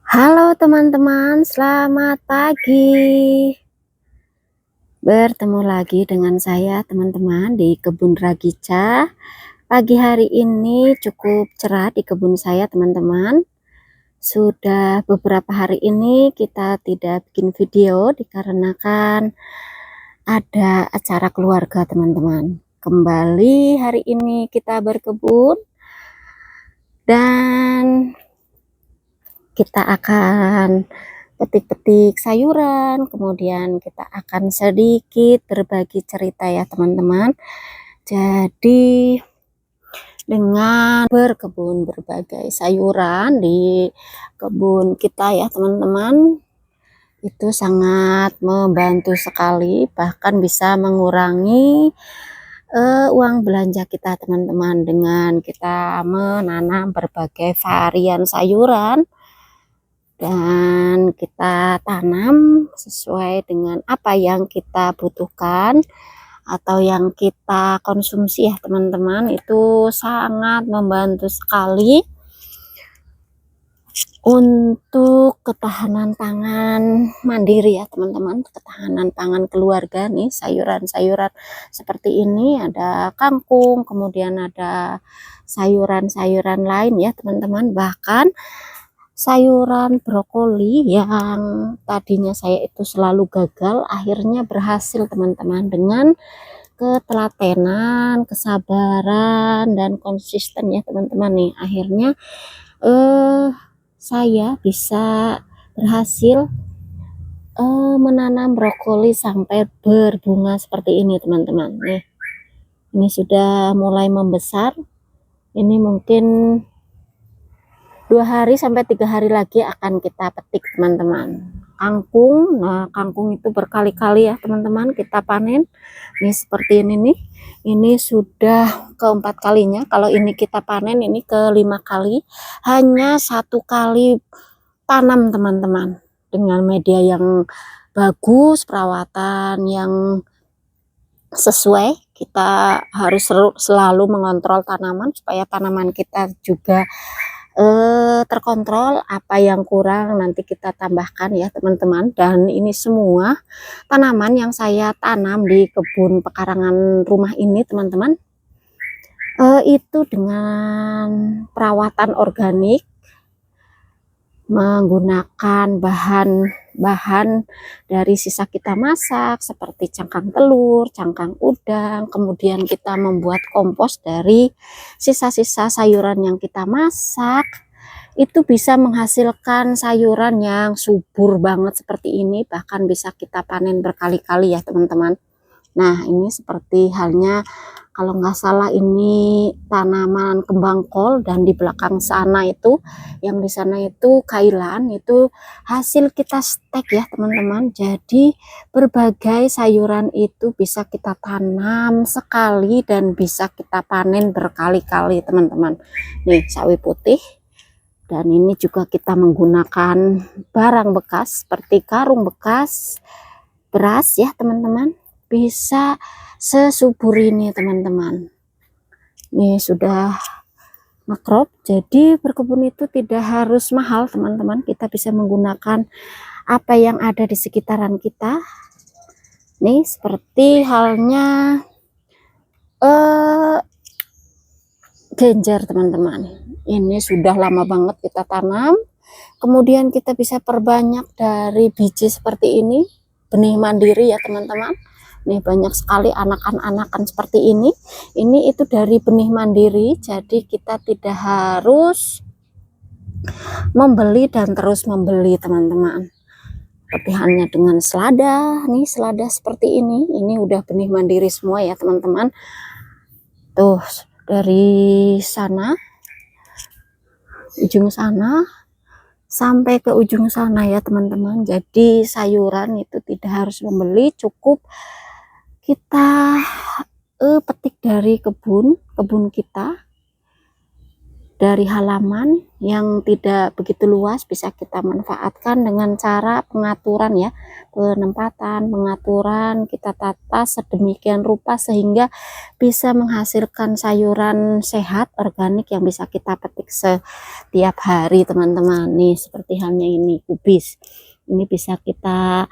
Halo teman-teman, selamat pagi. Bertemu lagi dengan saya teman-teman di kebun Ragica. Pagi hari ini cukup cerah di kebun saya teman-teman. Sudah beberapa hari ini kita tidak bikin video dikarenakan ada acara keluarga teman-teman. Kembali hari ini kita berkebun dan kita akan petik-petik sayuran, kemudian kita akan sedikit berbagi cerita ya teman-teman. Jadi dengan berkebun berbagai sayuran di kebun kita ya teman-teman, itu sangat membantu sekali, bahkan bisa mengurangi uang belanja kita teman-teman, dengan kita menanam berbagai varian sayuran dan kita tanam sesuai dengan apa yang kita butuhkan atau yang kita konsumsi ya teman-teman. Itu sangat membantu sekali untuk ketahanan pangan mandiri ya teman-teman, ketahanan pangan keluarga nih. Sayuran-sayuran seperti ini, ada kangkung, kemudian ada sayuran-sayuran lain ya teman-teman, bahkan sayuran brokoli yang tadinya saya itu selalu gagal, akhirnya berhasil teman-teman, dengan ketelatenan, kesabaran, dan konsisten ya teman-teman nih. Akhirnya saya bisa berhasil menanam brokoli sampai berbunga seperti ini teman-teman. Nih, ini sudah mulai membesar. Ini mungkin 2 hari sampai 3 hari lagi akan kita petik teman-teman. Kangkung, nah kangkung itu berkali-kali ya teman-teman kita panen. Ini seperti ini nih, ini sudah keempat kalinya. Kalau ini kita panen, ini kelima kali. Hanya 1 kali tanam teman-teman, dengan media yang bagus, perawatan yang sesuai. Kita harus selalu mengontrol tanaman supaya tanaman kita juga terkontrol. Apa yang kurang nanti kita tambahkan ya teman-teman. Dan ini semua tanaman yang saya tanam di kebun pekarangan rumah ini teman-teman, itu dengan perawatan organik, menggunakan bahan-bahan dari sisa kita masak seperti cangkang telur, cangkang udang, kemudian kita membuat kompos dari sisa-sisa sayuran yang kita masak. Itu bisa menghasilkan sayuran yang subur banget seperti ini, bahkan bisa kita panen berkali-kali ya teman-teman. Nah, ini seperti halnya, kalau nggak salah ini tanaman kembang kol, dan di belakang sana itu, yang di sana itu kailan, itu hasil kita stek ya teman-teman. Jadi berbagai sayuran itu bisa kita tanam sekali dan bisa kita panen berkali-kali teman-teman. Nih sawi putih. Dan ini juga kita menggunakan barang bekas seperti karung bekas beras ya teman-teman, bisa sesubur ini teman-teman. Ini sudah makrop, jadi berkebun itu tidak harus mahal teman-teman. Kita bisa menggunakan apa yang ada di sekitaran kita. Nih seperti halnya genjer teman-teman, ini sudah lama banget kita tanam, kemudian kita bisa perbanyak dari biji seperti ini, benih mandiri ya teman-teman. Nih banyak sekali anakan-anakan seperti ini itu dari benih mandiri, jadi kita tidak harus membeli dan terus membeli teman-teman. Seperti halnya dengan selada, nih selada seperti ini udah benih mandiri semua ya teman-teman. Tuh dari sana, ujung sana sampai ke ujung sana ya teman-teman. Jadi sayuran itu tidak harus membeli, cukup kita petik dari kebun kita. dari halaman yang tidak begitu luas bisa kita manfaatkan dengan cara pengaturan ya, penempatan, pengaturan kita tata sedemikian rupa sehingga bisa menghasilkan sayuran sehat organik yang bisa kita petik setiap hari teman-teman. Nih seperti halnya ini kubis, ini bisa kita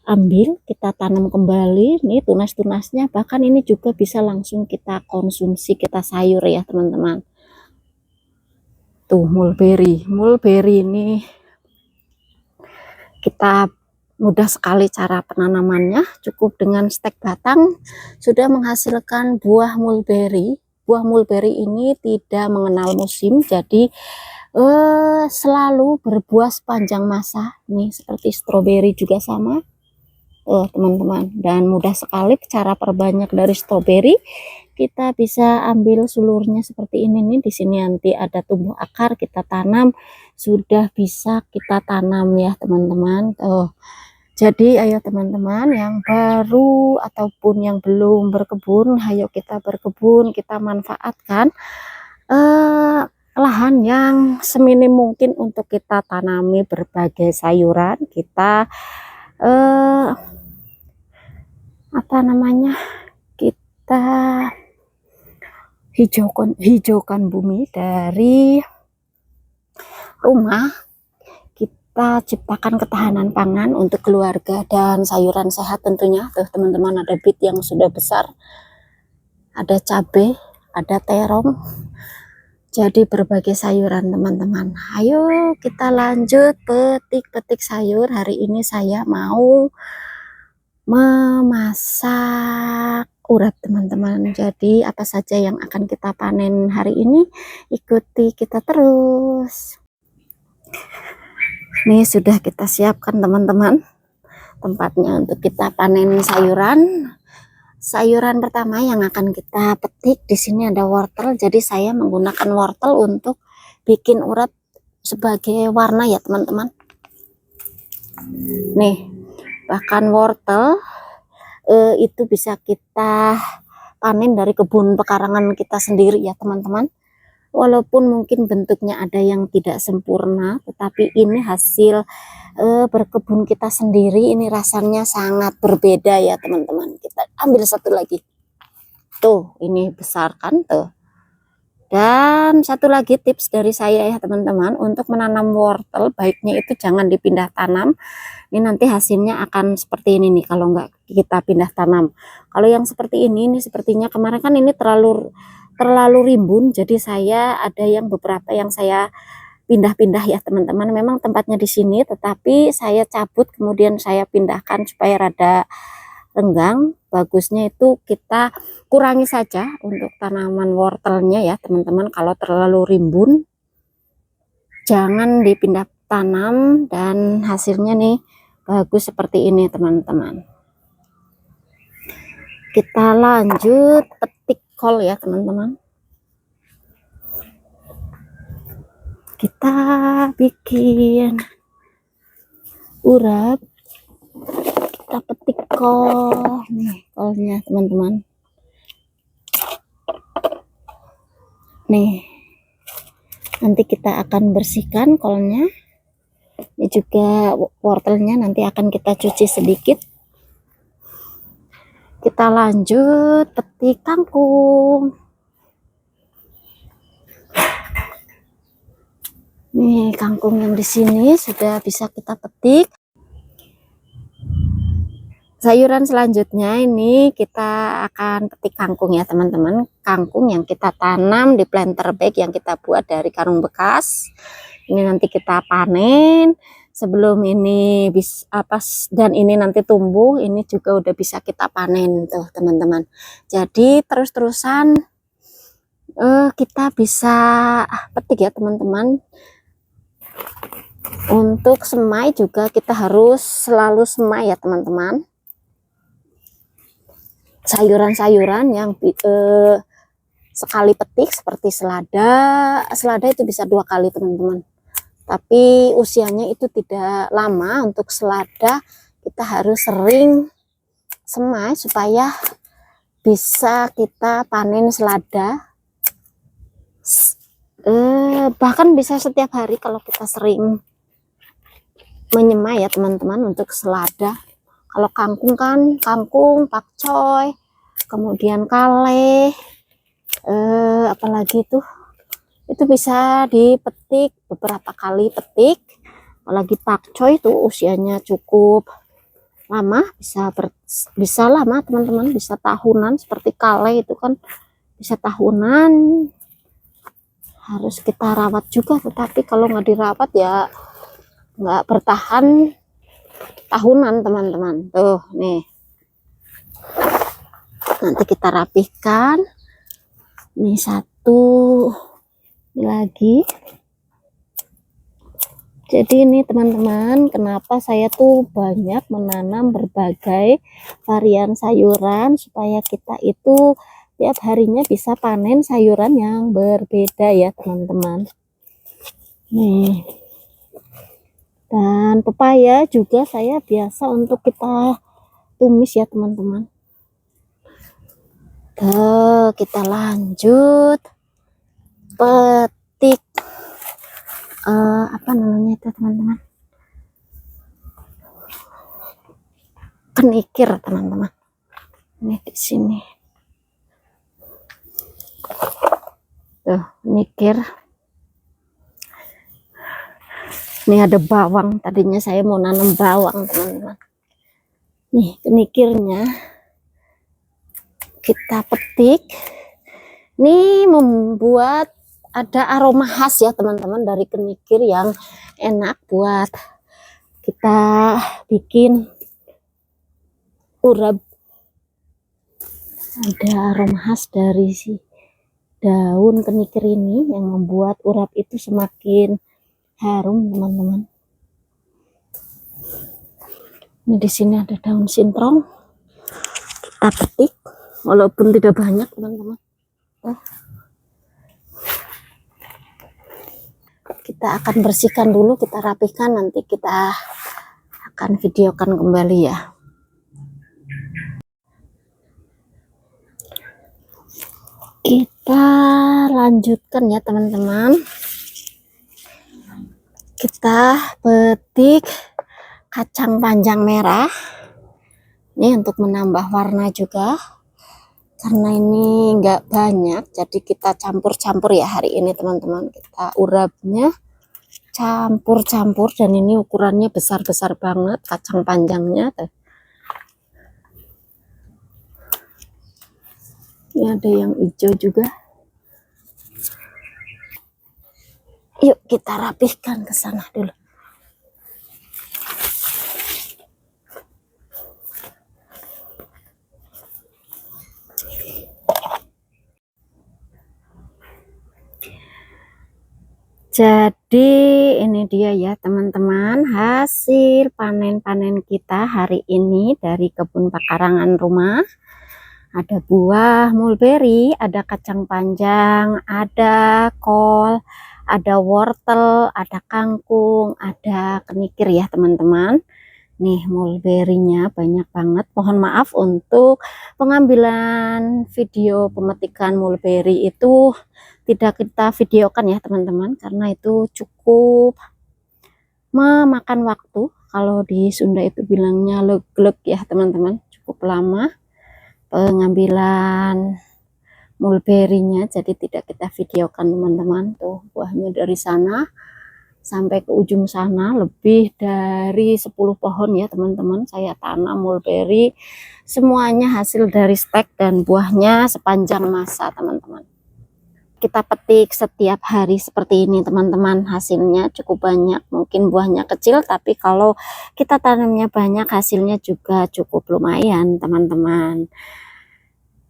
ambil, kita tanam kembali. Nih tunas-tunasnya, bahkan ini juga bisa langsung kita konsumsi, kita sayur ya teman-teman. Tuh mulberry ini kita mudah sekali cara penanamannya, cukup dengan stek batang sudah menghasilkan buah mulberry. Buah mulberry ini tidak mengenal musim, jadi selalu berbuah sepanjang masa. Nih seperti stroberi juga sama teman-teman, dan mudah sekali cara perbanyak dari stroberi. Kita bisa ambil sulurnya seperti ini nih, di sini nanti ada tumbuh akar, kita tanam, sudah bisa kita tanam ya teman-teman. Jadi ayo teman-teman yang baru ataupun yang belum berkebun, ayo kita berkebun, kita manfaatkan lahan yang seminim mungkin untuk kita tanami berbagai sayuran. Kita kita hijaukan bumi dari rumah, kita ciptakan ketahanan pangan untuk keluarga dan sayuran sehat tentunya. Tuh teman-teman, ada bit yang sudah besar, ada cabai, ada terong, jadi berbagai sayuran teman-teman. Ayo kita lanjut petik-petik sayur. Hari ini saya mau memasak urat teman-teman. Jadi apa saja yang akan kita panen hari ini, ikuti kita terus. Nih sudah kita siapkan teman-teman tempatnya untuk kita panen sayuran. Sayuran pertama yang akan kita petik di sini ada wortel. Jadi saya menggunakan wortel untuk bikin urat sebagai warna ya teman-teman. Nih bahkan wortel itu bisa kita panen dari kebun pekarangan kita sendiri ya teman-teman. Walaupun mungkin bentuknya ada yang tidak sempurna, tetapi ini hasil berkebun kita sendiri, ini rasanya sangat berbeda ya teman-teman. Kita ambil satu lagi, tuh ini besar kan tuh. Dan satu lagi tips dari saya ya teman-teman, untuk menanam wortel baiknya itu jangan dipindah tanam. Ini nanti hasilnya akan seperti ini nih kalau nggak kita pindah tanam. Kalau yang seperti ini sepertinya kemarin kan ini terlalu rimbun, jadi saya ada yang beberapa yang saya pindah-pindah ya teman-teman. Memang tempatnya di sini, tetapi saya cabut kemudian saya pindahkan supaya rada renggang. Bagusnya itu kita kurangi saja untuk tanaman wortelnya ya teman-teman. Kalau terlalu rimbun jangan dipindah tanam, dan hasilnya nih bagus seperti ini teman-teman. Kita lanjut petik kol ya teman-teman. Kita bikin urat, kita petik kol. Nih kolnya teman-teman. Nih nanti kita akan bersihkan kolnya. Ini juga wortelnya nanti akan kita cuci sedikit. Kita lanjut petik kangkung. Nih kangkung yang di sini sudah bisa kita petik. Sayuran selanjutnya ini kita akan petik kangkung ya teman-teman. Kangkung yang kita tanam di planter bag yang kita buat dari karung bekas. Ini nanti kita panen. Sebelum ini bisa dan ini nanti tumbuh, ini juga udah bisa kita panen tuh teman-teman. Jadi terus-terusan kita bisa petik ya teman-teman. Untuk semai juga kita harus selalu semai ya teman-teman. Sayuran-sayuran yang sekali petik seperti selada itu bisa 2 kali teman-teman, tapi usianya itu tidak lama. Untuk selada kita harus sering semai supaya bisa kita panen selada Bahkan bisa setiap hari kalau kita sering menyemai ya teman-teman untuk selada. Kalau kangkung kan kangkung, pakcoy, kemudian kale, apalagi itu bisa dipetik beberapa kali petik. Apalagi pakcoy itu usianya cukup lama, bisa lama teman-teman, bisa tahunan. Seperti kale itu kan bisa tahunan, harus kita rawat juga, tetapi kalau nggak dirawat ya nggak bertahan tahunan teman-teman. Tuh nih, nanti kita rapihkan. Ini satu, ini lagi. Jadi ini teman-teman, kenapa saya tuh banyak menanam berbagai varian sayuran, supaya kita itu tiap harinya bisa panen sayuran yang berbeda ya teman-teman. Nih, dan pepaya juga saya biasa untuk kita tumis ya teman-teman. Kita lanjut petik apa namanya itu teman-teman, kenikir teman-teman. Ini di sini tuh kenikir. Ini ada bawang, tadinya saya mau nanam bawang teman-teman. Nih kenikirnya kita petik. Ini membuat ada aroma khas ya teman-teman dari kenikir yang enak buat kita bikin urap. Ada aroma khas dari si daun kenikir ini yang membuat urap itu semakin harum teman-teman. Ini di sini ada daun sintrong, kita petik walaupun tidak banyak teman-teman. Kita akan bersihkan dulu, kita rapihkan, nanti kita akan videokan kembali ya. Kita lanjutkan ya teman-teman. Kita petik kacang panjang merah. Ini untuk menambah warna juga. Karena ini enggak banyak, jadi kita campur-campur ya hari ini teman-teman. Kita urapnya campur-campur, dan ini ukurannya besar-besar banget kacang panjangnya. Ini ada yang hijau juga. Yuk kita rapihkan ke sana dulu. Jadi ini dia ya teman-teman, hasil panen-panen kita hari ini dari kebun pekarangan rumah. Ada buah mulberry, ada kacang panjang, ada kol, ada wortel, ada kangkung, ada kenikir ya teman-teman. Nih mulberry-nya banyak banget. Mohon maaf untuk pengambilan video pemetikan mulberry itu tidak kita videokan ya teman-teman, karena itu cukup memakan waktu. Kalau di Sunda itu bilangnya leglek ya teman-teman, cukup lama pengambilan mulberry-nya, jadi tidak kita videokan teman-teman. Tuh buahnya dari sana sampai ke ujung sana, lebih dari 10 pohon ya teman-teman saya tanam mulberry. Semuanya hasil dari stek dan buahnya sepanjang masa teman-teman. Kita petik setiap hari seperti ini teman-teman, hasilnya cukup banyak. Mungkin buahnya kecil, tapi kalau kita tanamnya banyak hasilnya juga cukup lumayan teman-teman.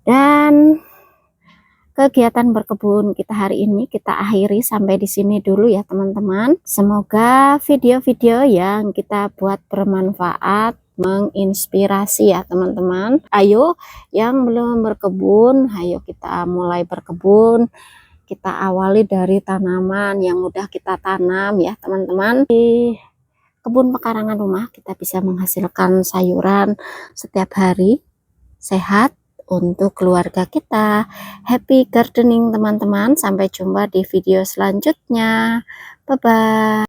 Dan kegiatan berkebun kita hari ini kita akhiri sampai di sini dulu ya teman-teman. Semoga video-video yang kita buat bermanfaat, menginspirasi ya teman-teman. Ayo yang belum berkebun, ayo kita mulai berkebun. Kita awali dari tanaman yang mudah kita tanam ya teman-teman. Di kebun pekarangan rumah kita bisa menghasilkan sayuran setiap hari, sehat, untuk keluarga kita. Happy gardening teman-teman, sampai jumpa di video selanjutnya. Bye bye.